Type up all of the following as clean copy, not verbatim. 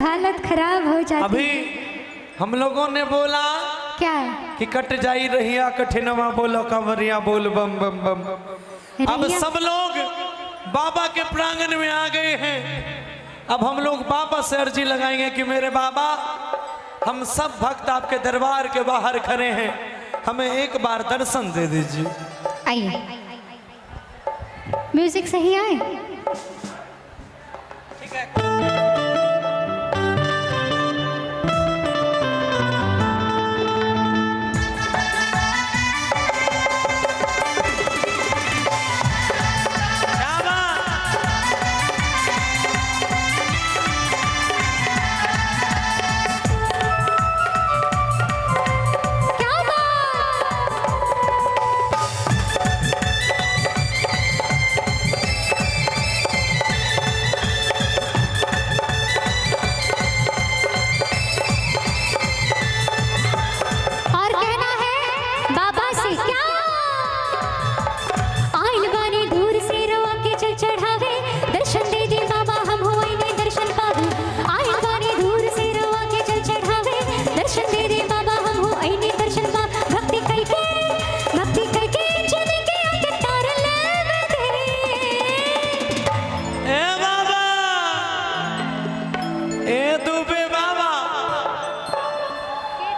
हालत खराब हो जाती। अभी हम लोगों ने बोला क्या कि कट जाई रहिया कठिनवा बोलो कंवरिया बोल बम बम बम। अब सब लोग बाबा के प्रांगण में आ गए हैं। अब हम लोग बाबा से अर्जी लगाएंगे कि मेरे बाबा, हम सब भक्त आपके दरबार के बाहर खड़े हैं, हमें एक बार दर्शन दे दीजिए। आइए, म्यूजिक सही आए। ठीक है।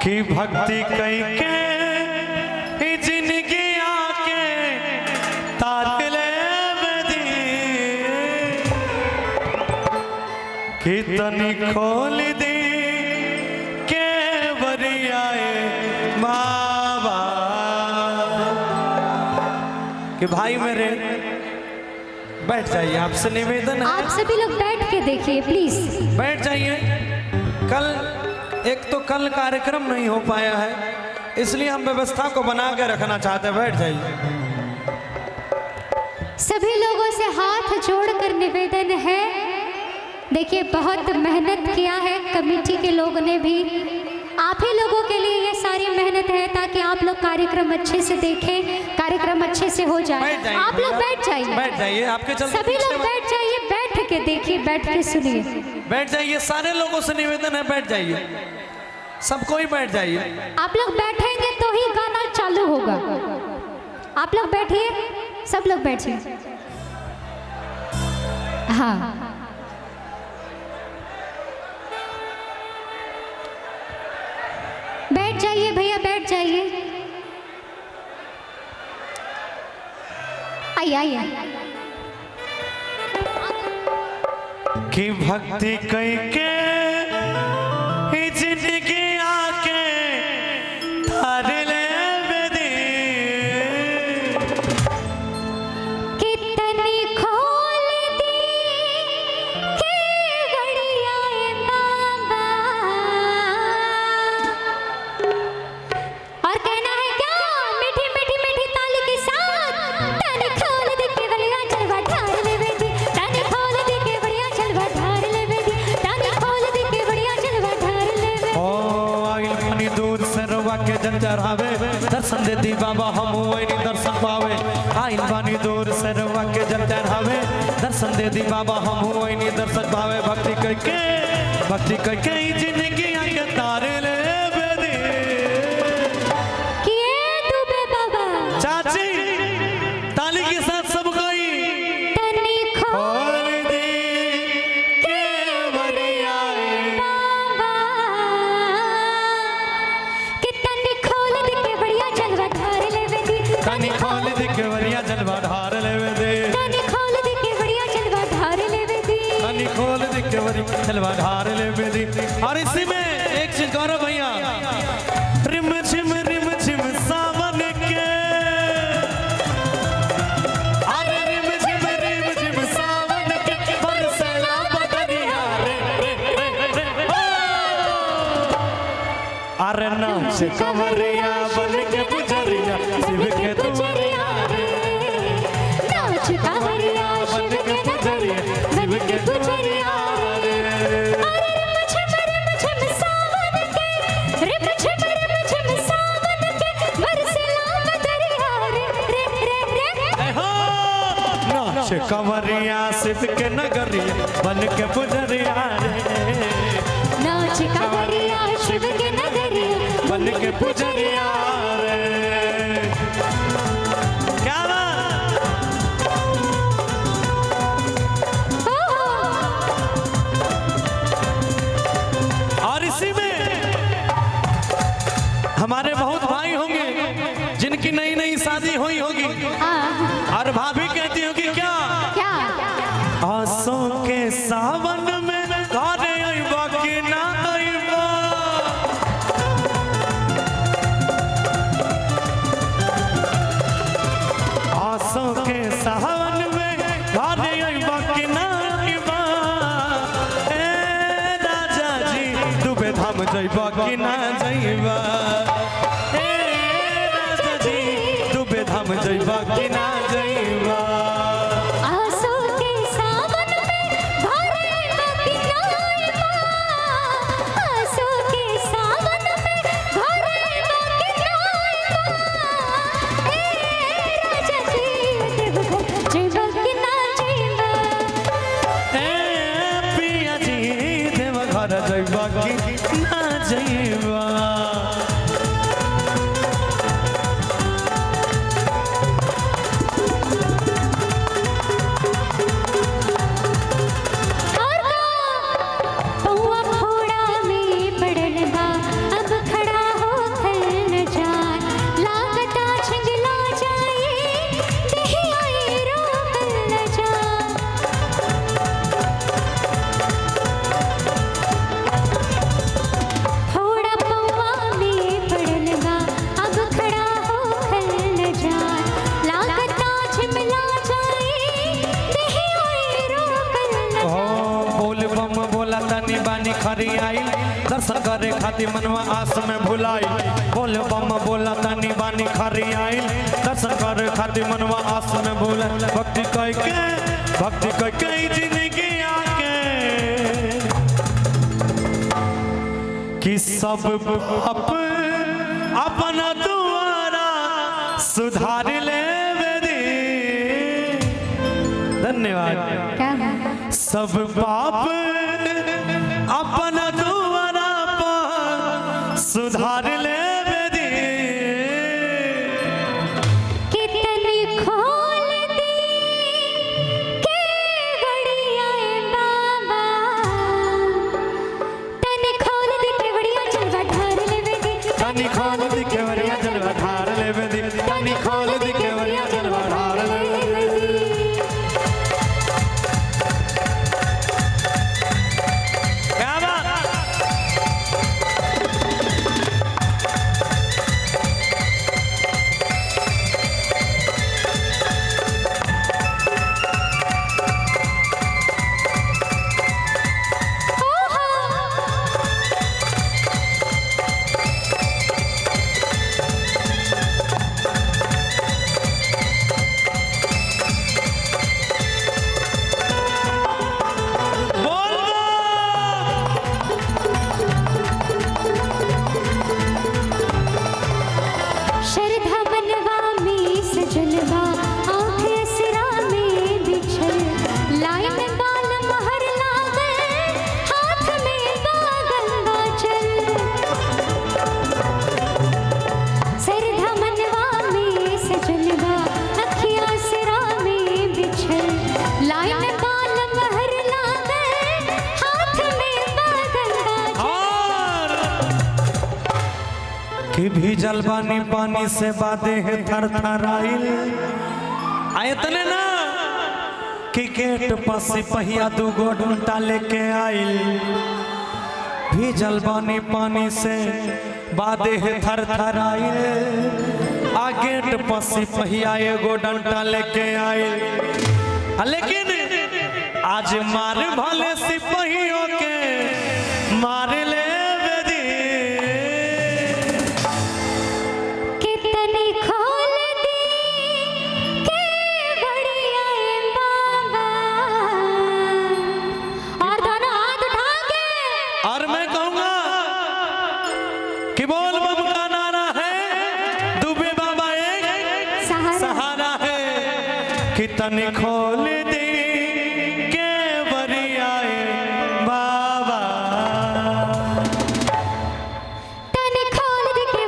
की भक्ति कई के जिंदगी आके तार ले बदी कि तनी खोल दी के बरियाए बाबा। कि भाई मेरे बैठ जाइए, आपसे निवेदन है। आप सभी लोग बैठ के देखिए प्लीज, बैठ जाइए। कल कार्यक्रम नहीं हो पाया है, इसलिए हम व्यवस्था को बना के रखना चाहते हैं। बैठ जाइए। सभी लोगों से हाथ जोड़कर निवेदन है, देखिए बहुत मेहनत किया है कमेटी के लोगों ने भी, आप ही लोगों के लिए ये सारी मेहनत है ताकि आप लोग कार्यक्रम अच्छे से देखें, कार्यक्रम अच्छे से हो जाए। आप लोग बैठ जाइए, बैठ जाइए। आपके चलते सभी लोग बैठ जाइए, बैठ के देखिए, बैठ के सुनिए। बैठ जाइए, सारे लोगों से निवेदन है, बैठ जाइए, सब कोई बैठ जाइए। आप लोग बैठेंगे तो ही गाना चालू होगा। आप लोग बैठिए, सब लोग बैठिए। हाँ, बैठ जाइए भैया, बैठ जाइए। आइए आइए। कि भक्ति कई के जिंदगी आके तार ले बदी कितनी खोल दी के बढ़िया बाबा। और कहना है क्या, मीठी मीठी मीठी ताली के साथ, तनी खोल दी के बढ़िया चलवा ढार ले बेदी, तनी खोल दी के बढ़िया चलवा ढार ले बेदी, तनी खोल दी के बढ़िया चलवा ढार ले बेदी। ओ आइल मनी दूर से रवा के जल चढ़ावे, दर्शन दे दी बाबा हम वही दर्शन पावे। आइल बानी दूर से रवा के जल चढ़ावे, दर्शन दे दी बाबा हम वही दर्शन पावे। भक्ति करके जिंदगी आके तार ले बदी। किए दुबे बाबा चाची ताली के साथ सब कोई तनी खोल दी के बरियाए बाबा, कि तनी खोल दी के बढ़िया चलवा ढार ले बेदी, तनी खोल दी के बरिया जलवा ढार लेवे दे, तनी खोल दी के बढ़िया चलवा ढार ले बेदी। तनी खोल दी के बरिया जलवा ढार लेवे दे। और इसी में एक चीज गौरव भैया, रिम झिम सावन के, अरे रिम झिम सावन के बरसेला बदरिया रे रे रे रे ओ। अरे नाच कंवरिया बन के पुजरिया शिव के दुआरिया रे, नाच कांवरिया शिव के पुजरिया, शिव के पुजरिया रे। अरे रिम झिम सावन के, रिम झिम सावन के, बरसेला बदरिया रे रे रे रे। हो नाच कंवरिया शिव के नगरिया बन के पुजरिया रे। बन के पुजरिया रे। क्या बात? और इसी में हमारे बहुत भाई होंगे जिनकी नई नई शादी हुई होगी और भाभी कहती होगी क्या क्या आसों के सावन में घरे अइबा कि ना अइबा। आसों के सावन में घरे अइबा कि ना अइबा। ए राजा जी डूबे धाम जइबा कि ना जइबा। ए राजा जी डूबे धाम जइबा कि ना जइबा। आंसू के सावन में घरे अइबा कि ना अइबा। आंसू के सावन में घरे अइबा कि ना अइबा। ए राजा जी देवघर जइबा कि ना जइबा। ए पिया जी देवघर जइबा कि ना जइबा। पौआ फोड़ा में पड़ल बा अब खड़ा होकर न जान। लागता छिंगला जाए देहिया रोकल न जान। फोड़ा पौआ में पड़ल बा अब खड़ा होकर न जान। लागता छिंगला जाए देहिया रोकल न ओ जान। बोल बम बोला तनी बानी खरी आइल दर्शन करे खातिर मनवा आस में भुलाई। बोल बम बोला तनी बानी खरी आइल दर्शन करे खातिर मनवा आस में भुलाई। भक्ति कह के जिंदगी आके कि सब पाप अपना द्वारा सुधार ले दे। धन्यवाद। क्या सब पाप अपना द्वारा पर सुधार ले दे। कितनी खोल दी के बड़िया बाबा। तने खोल दी के बड़िया जलवा ढार लेवे दी। तनी खोल दी केवरिया जलवा ढार लेवे दी। तनी खोल दी केवरिया जलवा ढार लेवे दी। क्या बात? बोल श्रद्धा बनवा में सजलवा आँख असरा में बिछल। लाइन बाल महर लागे हाथ में गंगा जल। श्रद्धा मनवा में सजलवा अखियाँ असरा में बिछल। लाइन बाल महर लागे हाथ में गंगा जल। और कि भीजल बानी पानी से बादे है थर थर आइल। आयतने ना कि गेट पर सिपहिया दूगो डंटा लेके आइल। भीजल बानी पानी से बादे है थर थर आइल। आ गेट पर सिपहिया एगो डंटा लेके आइल। लेकिन आज मार भले सिपहियों के मार ले दे। कितनी खोल दी के बड़िया बाबा। और दोनों हाथ उठा के और मैं कहूंगा कि बोल बम का नारा है दुबे बाबा एक सहारा। सहारा है। कि तनी खोल दी के बरियाए बाबा। तने खोल दी के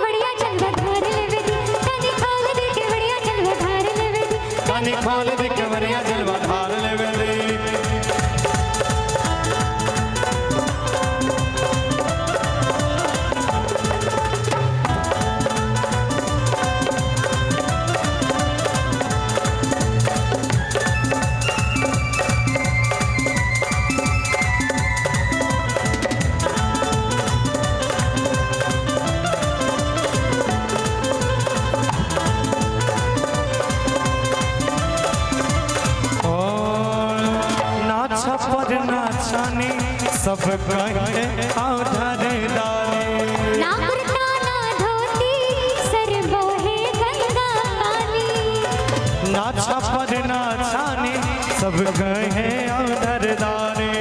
सब कहे उधर दाने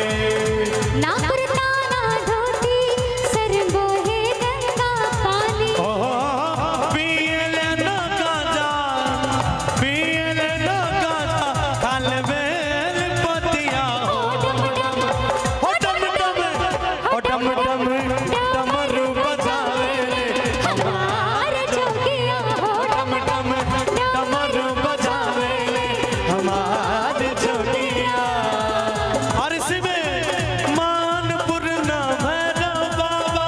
ना कुर्ता ना धोती सर बोहे गंगा पानी पियल ना गाजा खाल बेल पतिया हो डम डम डमरू बजावे हमार जोगिया हो डम डम डमरू बजावे हमार जोगिया। और इसमें मानपुर ना भैरव बाबा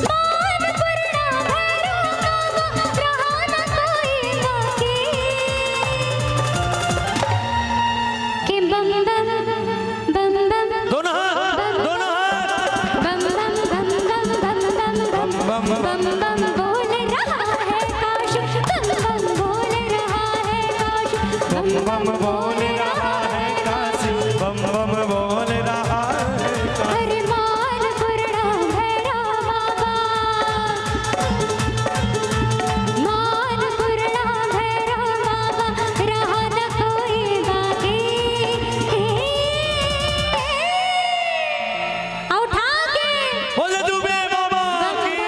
मानपुर ना भैरव बाबा रहा ना कोई बाकी कि बम बम बम बम दोनों हाथ बम बम बम बम बम बम बम बम बम बम बोल रहा है काश बम बम बोल रहा है काश बम बम बोल रहा है काशी बम बम बोल रहा है काशी। हरे मानपुर ना भैरव बाबा मानपुर ना भैरव बाबा रहा न कोई बाकी उठा के बोले दुबे बाबा की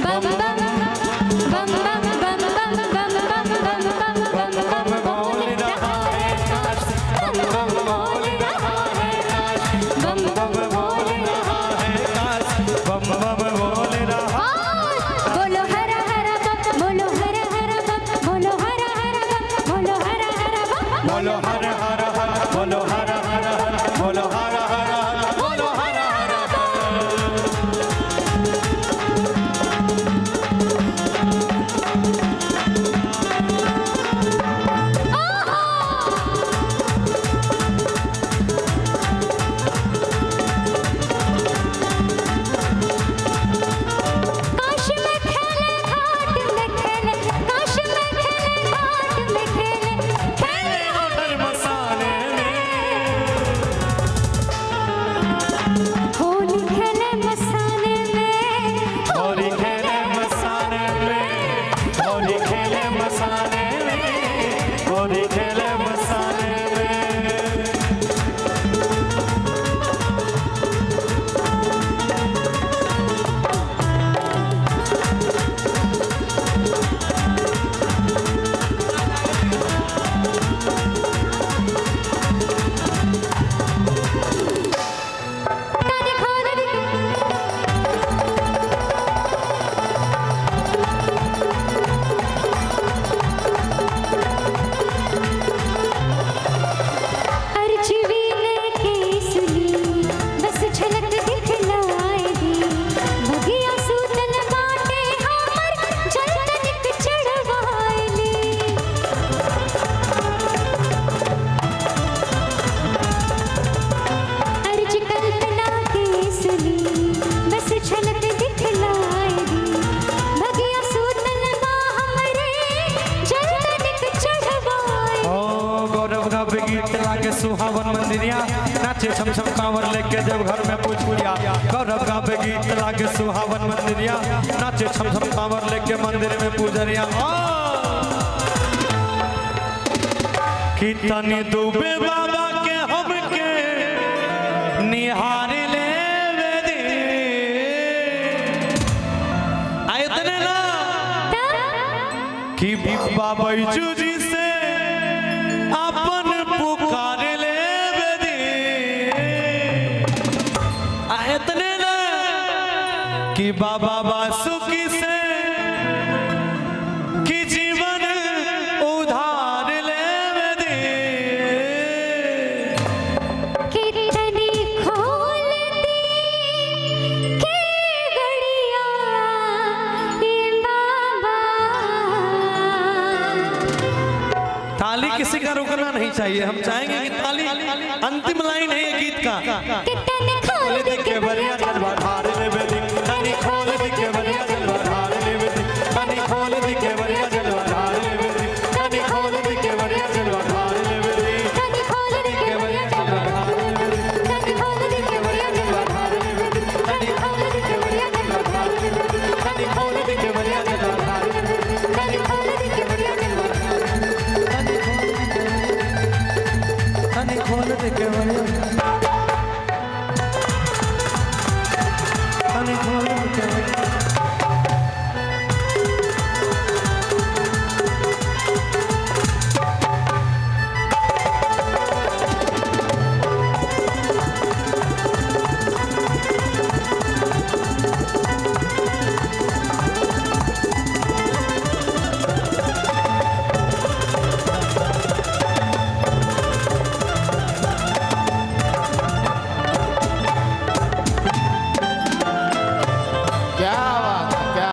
बम बम बम बम बम बम बम बम बम बम बम बम बोल रहा है काशी बम बम बोल रहा है काशी बम बम बोल रहा है काशी बम बम बोल रहा। बोलो हर हर बम बोलो हर हर बम बोलो हर हर बम बोलो हर हर बम बोलो हर हर हर बोलो हर हर हर बोलो हर हर हर बोलो हर हर काश में खेले घाट में खेले काश में खेले घाट में खेले हर मसाले में होली खेले मसाले में होली खेले मसाले में होली खेले मसाले में होली खेले मसाले में। ताने खोल दी अर्जी लेके सुनी बस झलक दिखलाए दी भगिया सूतल बाटे हमर जलतनिक चढ़वाए ली अर्ज कल्पना के सुनी बस झलक दिखलाए दी भगिया सूतल बा हमरे जलतनिक चढ़वाए ओ गौरव का गीत लागे सुहावन मंदिरिया नाचे छम छम कांवर लेके जब घर में पूछ लिया। गौरव का गीत लागे सुहावन मंदिरिया नाचे छम छम कांवर लेके मंदिर में पूजरिया। कि तनी दुबे बाबा के हमके निहार ले दे आयतने ना कि बाबा जी से अपन पुकार ले दे इतने ना कि बाबा बासुकी से कि जीवन उधार ले दे। कितनी खोल दी के गड़िया ये बाबा ताली किसी का रुकना नहीं चाहिए। हम चाहेंगे कि ताली अंतिम लाइन है ये गीत का। कितने खोल दी के